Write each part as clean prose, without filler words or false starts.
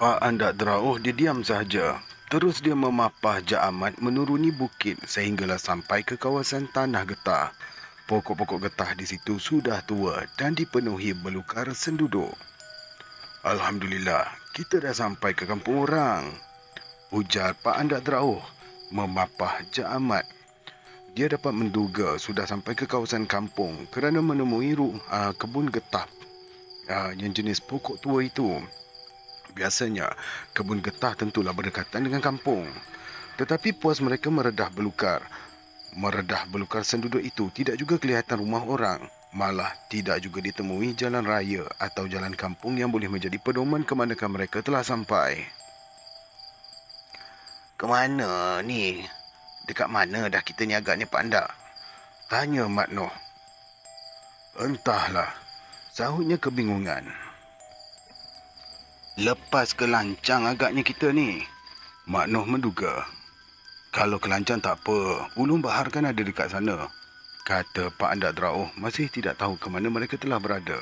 Pak Andak Derauh dia diam sahaja. Terus dia memapah Jak Amat menuruni bukit sehinggalah sampai ke kawasan tanah getah. Pokok-pokok getah di situ sudah tua dan dipenuhi belukar senduduk. Alhamdulillah, kita dah sampai ke kampung orang, ujar Pak Andak Derauh memapah Jak Amat. Dia dapat menduga sudah sampai ke kawasan kampung kerana menemui kebun getah yang jenis pokok tua itu. Biasanya, kebun getah tentulah berdekatan dengan kampung. Tetapi puas mereka meredah belukar. Meredah belukar senduduk itu tidak juga kelihatan rumah orang. Malah tidak juga ditemui jalan raya atau jalan kampung yang boleh menjadi pedoman ke manakah mereka telah sampai. Ke mana ni? Dekat mana dah kita ni agaknya Pak Andak? Tanya Mat Noh. Entahlah, sahutnya kebingungan. Lepas ke lancang agaknya kita ni. Mak Noh menduga. Kalau kelancang tak apa, ulung bahar kan ada dekat sana, kata Pak Andak Derauh masih tidak tahu ke mana mereka telah berada.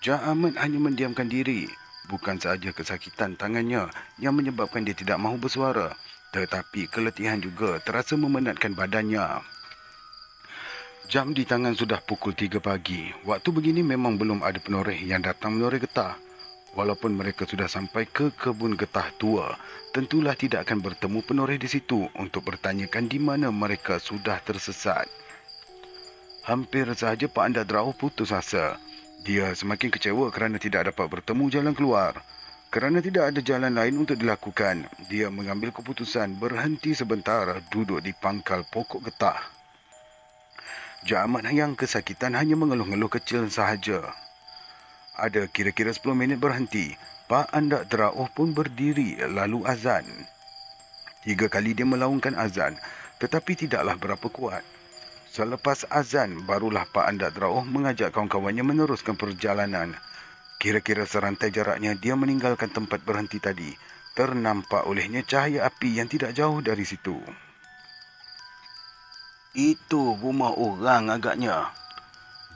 Jak Amat hanya mendiamkan diri. Bukan sahaja kesakitan tangannya yang menyebabkan dia tidak mahu bersuara, tetapi keletihan juga terasa memenatkan badannya. Jam di tangan sudah pukul 3 pagi. Waktu begini memang belum ada penoreh yang datang menoreh getah. Walaupun mereka sudah sampai ke kebun getah tua, tentulah tidak akan bertemu penoreh di situ untuk bertanyakan di mana mereka sudah tersesat. Hampir sahaja Pak Andak Derauh putus asa. Dia semakin kecewa kerana tidak dapat bertemu jalan keluar. Kerana tidak ada jalan lain untuk dilakukan, dia mengambil keputusan berhenti sebentar duduk di pangkal pokok getah. Jak Amat yang kesakitan hanya mengeluh-ngeluh kecil sahaja. Ada kira-kira 10 minit berhenti. Pak Andak Derauh pun berdiri lalu azan. 3 kali dia melaungkan azan, tetapi tidaklah berapa kuat. Selepas azan, barulah Pak Andak Derauh mengajak kawan-kawannya meneruskan perjalanan. Kira-kira serantai jaraknya dia meninggalkan tempat berhenti tadi. Ternampak olehnya cahaya api yang tidak jauh dari situ. Itu rumah orang agaknya.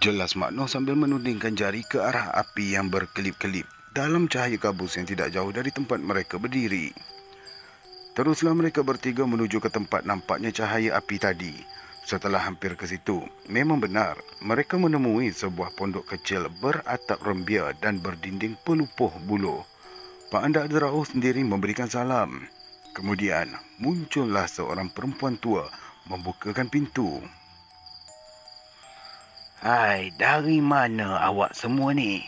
Jelas Mak Noh sambil menudingkan jari ke arah api yang berkelip-kelip dalam cahaya kabus yang tidak jauh dari tempat mereka berdiri. Teruslah mereka bertiga menuju ke tempat nampaknya cahaya api tadi. Setelah hampir ke situ, memang benar mereka menemui sebuah pondok kecil beratap rembia dan berdinding pelupuh buluh. Pak Andak Derauh sendiri memberikan salam. Kemudian muncullah seorang perempuan tua membukakan pintu. Hai, dari mana awak semua ni?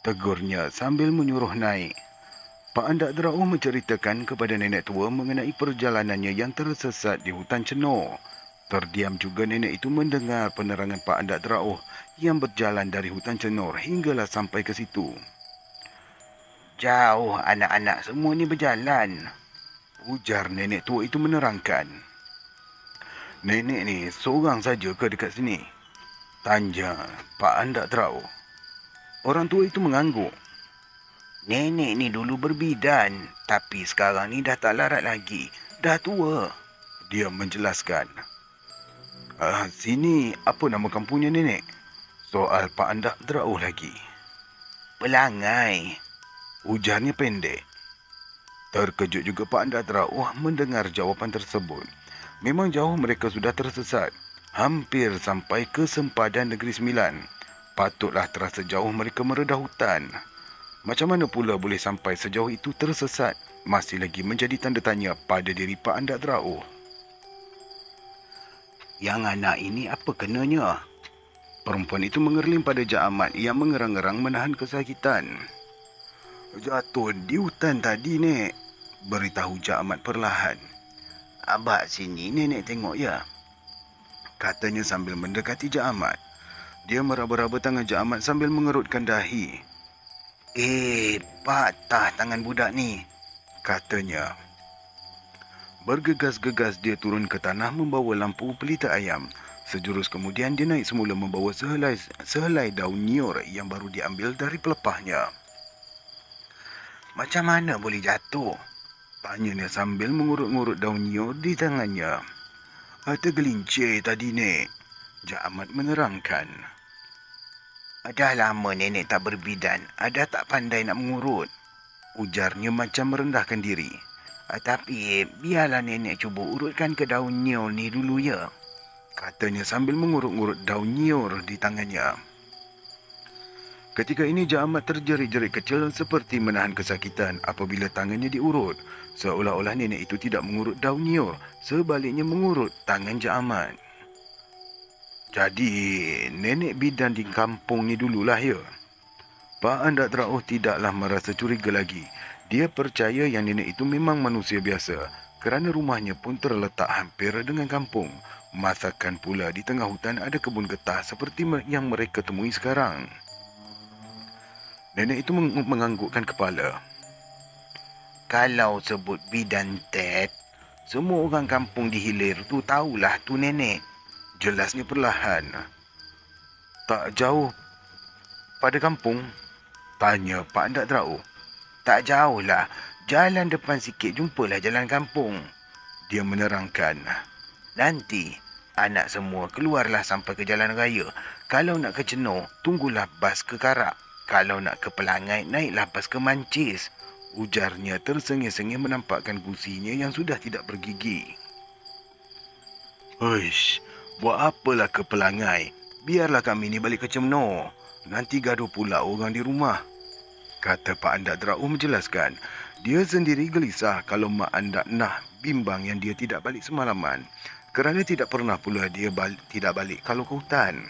Tegurnya sambil menyuruh naik. Pak Andak Derauh menceritakan kepada nenek tua mengenai perjalanannya yang tersesat di hutan Cenor. Terdiam juga nenek itu mendengar penerangan Pak Andak Derauh yang berjalan dari hutan Cenor hinggalah sampai ke situ. Jauh anak-anak semua ni berjalan, ujar nenek tua itu menerangkan. Nenek ni seorang saja ke dekat sini? Tanya Pak Andak Derauh. Orang tua itu mengangguk. Nenek ni dulu berbidan, tapi sekarang ni dah tak larat lagi. Dah tua, dia menjelaskan. Sini apa nama kampungnya nenek? Soal Pak Andak Derauh lagi. Pelangai, ujarnya pendek. Terkejut juga Pak Andak Derauh mendengar jawapan tersebut. Memang jauh mereka sudah tersesat. Hampir sampai ke sempadan Negeri Sembilan. Patutlah terasa jauh mereka meredah hutan. Macam mana pula boleh sampai sejauh itu tersesat? Masih lagi menjadi tanda tanya pada diri Pak Andak Derauh. Yang anak ini apa kenanya? Perempuan itu mengerling pada Jak Amat yang mengerang-erang menahan kesakitan. Jatuh di hutan tadi, Nek, beritahu Jak Amat perlahan. Abang sini nenek tengok ya, katanya sambil mendekati Jak Amat. Dia meraba-raba tangan Jak Amat sambil mengerutkan dahi. Patah tangan budak ni, katanya. Bergegas-gegas dia turun ke tanah membawa lampu pelita ayam. Sejurus kemudian dia naik semula membawa sehelai daun nyiur yang baru diambil dari pelepahnya. Macam mana boleh jatuh? Tanyanya sambil mengurut-ngurut daun nyiur di tangannya. Tergelincir tadi, Nek, Jak Amat menerangkan. Dah lama nenek tak berbidan, ada tak pandai nak mengurut. ujarnya macam merendahkan diri. Tapi biarlah nenek cuba urutkan ke daun nyiur ni dulu ya, katanya sambil mengurut-ngurut daun nyiur di tangannya. Ketika ini Jak Ahmad terjerit-jerit kecil seperti menahan kesakitan apabila tangannya diurut. Seolah-olah nenek itu tidak mengurut daun nyiur, sebaliknya mengurut tangan Jak Ahmad. Jadi, nenek bidan di kampung ni dululah ya. Pak Andak Terauh tidaklah merasa curiga lagi. Dia percaya yang nenek itu memang manusia biasa kerana rumahnya pun terletak hampir dengan kampung. Masakan pula di tengah hutan ada kebun getah seperti yang mereka temui sekarang. Nenek itu menganggukkan kepala. Kalau sebut bidan Ted, semua orang kampung di hilir tu tahulah tu nenek. Jelasnya perlahan. Tak jauh pada kampung? Tanya Pak Andak Terauh. Tak jauh lah. Jalan depan sikit jumpalah jalan kampung. Dia menerangkan. Nanti, anak semua keluarlah sampai ke jalan raya. Kalau nak ke Cenor, tunggulah bas ke Karak. Kalau nak ke Pelangai, naiklah bas ke Mancis. Ujarnya tersengih-sengih menampakkan gusinya yang sudah tidak bergigi. Huish, buat apalah ke Pelangai? Biarlah kami ni balik ke Cenor. Nanti gaduh pula orang di rumah, kata Pak Andak Terauh menjelaskan. Dia sendiri gelisah kalau Mak Andak Nah bimbang yang dia tidak balik semalaman, kerana tidak pernah pula dia tidak balik kalau ke hutan.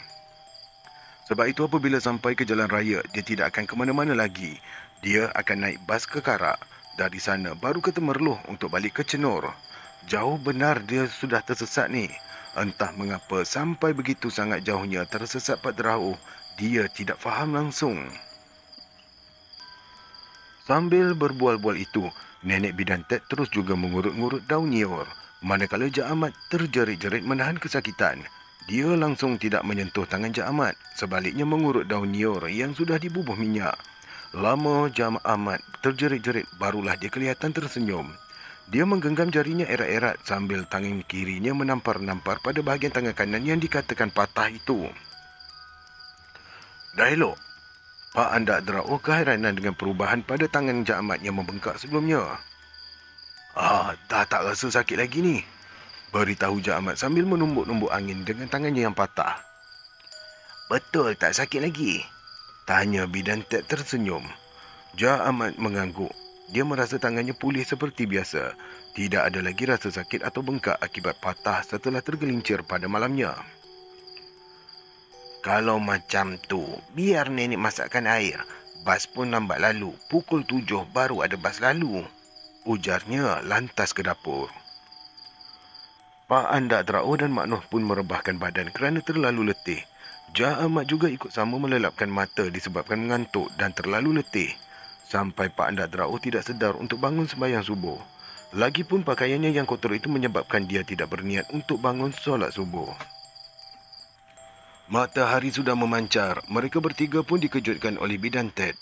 Sebab itu apabila sampai ke jalan raya, dia tidak akan ke mana-mana lagi. Dia akan naik bas ke Karak. Dari sana baru ke Temerloh untuk balik ke Cenor. Jauh benar dia sudah tersesat ni. Entah mengapa sampai begitu sangat jauhnya tersesat Pak Terauh, dia tidak faham langsung. Sambil berbual-bual itu, nenek bidan Ted terus juga mengurut-ngurut daun nyiur. Manakala Jak Ahmad terjerit-jerit menahan kesakitan, dia langsung tidak menyentuh tangan Jak Ahmad, sebaliknya mengurut daun nyiur yang sudah dibubuh minyak. Lama Jak Ahmad terjerit-jerit, barulah dia kelihatan tersenyum. Dia menggenggam jarinya erat-erat sambil tangan kirinya menampar-nampar pada bahagian tangan kanan yang dikatakan patah itu. Dah elok? Pak Andak Terauh keheranan dengan perubahan pada tangan Jak Ahmad yang membengkak sebelumnya. Dah tak rasa sakit lagi ni, beritahu Jak Ahmad sambil menumbuk-numbuk angin dengan tangannya yang patah. Betul tak sakit lagi? Tanya bidan Ted tersenyum. Jak Ahmad mengangguk. Dia merasa tangannya pulih seperti biasa. Tidak ada lagi rasa sakit atau bengkak akibat patah setelah tergelincir pada malamnya. Kalau macam tu, biar nenek masakkan air. Bas pun lambat lalu. Pukul 7 baru ada bas lalu, ujarnya lantas ke dapur. Pak Andak Terauh dan Mak Noh pun merebahkan badan kerana terlalu letih. Jak Ahmad juga ikut sama melelapkan mata disebabkan mengantuk dan terlalu letih. Sampai Pak Andak Terauh tidak sedar untuk bangun sembahyang subuh. Lagipun pakaiannya yang kotor itu menyebabkan dia tidak berniat untuk bangun solat subuh. Matahari sudah memancar. Mereka bertiga pun dikejutkan oleh bidan Ted.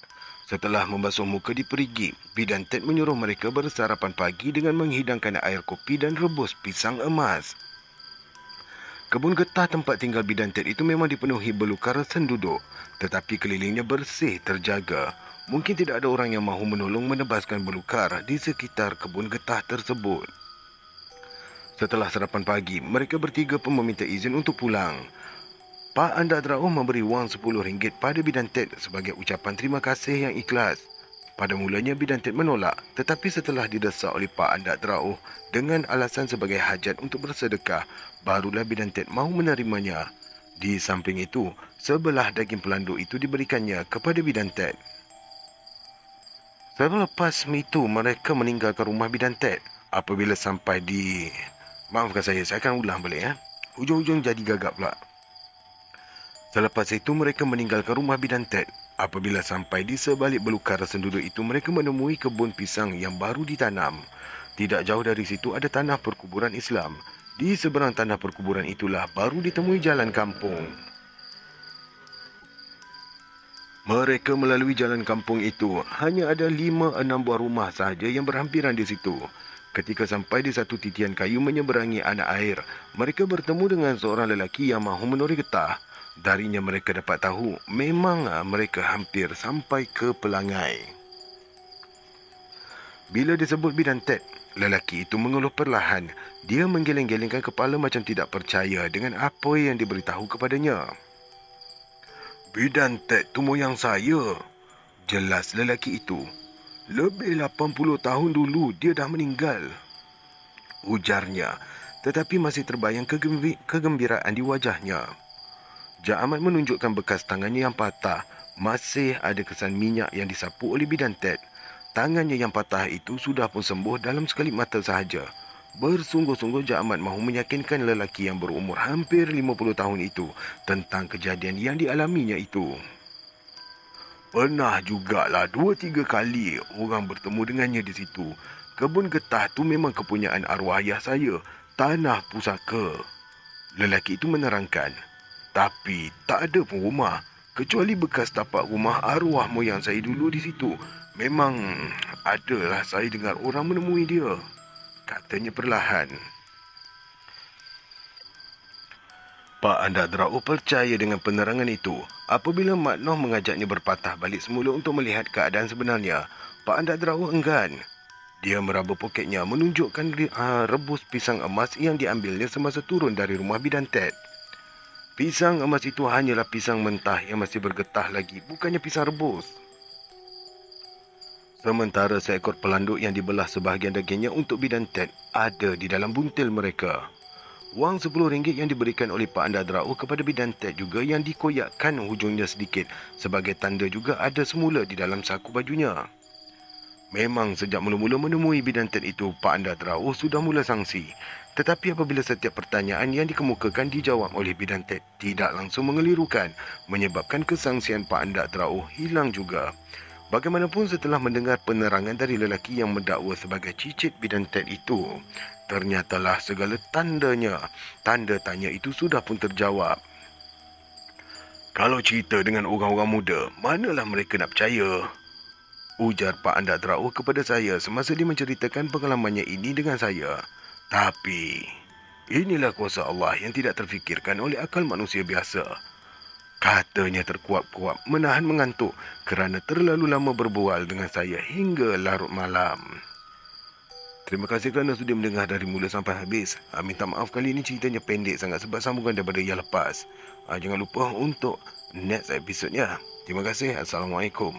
Setelah membasuh muka di perigi, bidan Ted menyuruh mereka bersarapan pagi dengan menghidangkan air kopi dan rebus pisang emas. Kebun getah tempat tinggal bidan Ted itu memang dipenuhi belukar senduduk, tetapi kelilingnya bersih, terjaga. Mungkin tidak ada orang yang mahu menolong menebaskan belukar di sekitar kebun getah tersebut. Setelah sarapan pagi, mereka bertiga pun meminta izin untuk pulang. Pak Andak Terauh memberi wang RM10 pada bidan Ted sebagai ucapan terima kasih yang ikhlas. Pada mulanya bidan Ted menolak, tetapi setelah didesak oleh Pak Andak Terauh dengan alasan sebagai hajat untuk bersedekah, barulah bidan Ted mahu menerimanya. Di samping itu, sebelah daging pelanduk itu diberikannya kepada bidan Ted. Selepas itu, mereka meninggalkan rumah bidan Ted. Apabila sampai di... Maafkan saya akan ulang balik ya. Hujung-hujung jadi gagap pula. Selepas itu, mereka meninggalkan rumah bidan Ted. Apabila sampai di sebalik belukar senduduk itu, mereka menemui kebun pisang yang baru ditanam. Tidak jauh dari situ ada tanah perkuburan Islam. Di seberang tanah perkuburan itulah baru ditemui jalan kampung. Mereka melalui jalan kampung itu. Hanya ada 5-6 buah rumah sahaja yang berhampiran di situ. Ketika sampai di satu titian kayu menyeberangi anak air, mereka bertemu dengan seorang lelaki yang mahu menuri getah. Darinya mereka dapat tahu memang mereka hampir sampai ke Pelangai. Bila disebut bidan Ted, lelaki itu mengeluh perlahan. Dia menggeleng-gelengkan kepala macam tidak percaya dengan apa yang diberitahu kepadanya. Bidan Ted tu moyang saya, jelas lelaki itu. Lebih 80 tahun dulu dia dah meninggal, ujarnya, tetapi masih terbayang kegembiraan di wajahnya. Jak Ahmad menunjukkan bekas tangannya yang patah. Masih ada kesan minyak yang disapu oleh bidan Ted. Tangannya yang patah itu sudah pun sembuh dalam sekelip mata sahaja. Bersungguh-sungguh Jak Ahmad mahu meyakinkan lelaki yang berumur hampir 50 tahun itu tentang kejadian yang dialaminya itu. Pernah jugalah 2-3 kali orang bertemu dengannya di situ. Kebun getah tu memang kepunyaan arwah ayah saya, Tanah Pusaka, lelaki itu menerangkan. Tapi tak ada pun rumah, kecuali bekas tapak rumah arwah moyang saya dulu di situ. Memang adalah saya dengar orang menemui dia, katanya perlahan. Pak Andak Draoh percaya dengan penerangan itu. Apabila Mak Noh mengajaknya berpatah balik semula untuk melihat keadaan sebenarnya, Pak Andak Draoh enggan. Dia meraba poketnya menunjukkan rebus pisang emas yang diambilnya semasa turun dari rumah bidan Ted. Pisang emas itu hanyalah pisang mentah yang masih bergetah lagi, bukannya pisang rebus. Sementara seekor pelanduk yang dibelah sebahagian dagingnya untuk bidan Ted ada di dalam buntil mereka. Wang RM10 yang diberikan oleh Pak Andak Draoh kepada bidan Ted juga yang dikoyakkan hujungnya sedikit sebagai tanda juga ada semula di dalam saku bajunya. Memang sejak mula-mula menemui bidan Ted itu, Pak Andak Draoh sudah mula sangsi. Tetapi apabila setiap pertanyaan yang dikemukakan dijawab oleh bidan Ted tidak langsung mengelirukan, menyebabkan kesangsian Pak Andak Draoh hilang juga. Bagaimanapun setelah mendengar penerangan dari lelaki yang mendakwa sebagai cicit bidan Ted itu, ternyatalah segala tanda tanya itu sudah pun terjawab. Kalau cerita dengan orang-orang muda, manalah mereka nak percaya? Ujar Pak Andak Draoh kepada saya semasa dia menceritakan pengalamannya ini dengan saya. Tapi, inilah kuasa Allah yang tidak terfikirkan oleh akal manusia biasa. Katanya terkuap-kuap menahan mengantuk kerana terlalu lama berbual dengan saya hingga larut malam. Terima kasih kerana sudi mendengar dari mula sampai habis. Minta maaf kali ini ceritanya pendek sangat sebab sambungan daripada yang lepas. Jangan lupa untuk next episode ya. Terima kasih. Assalamualaikum.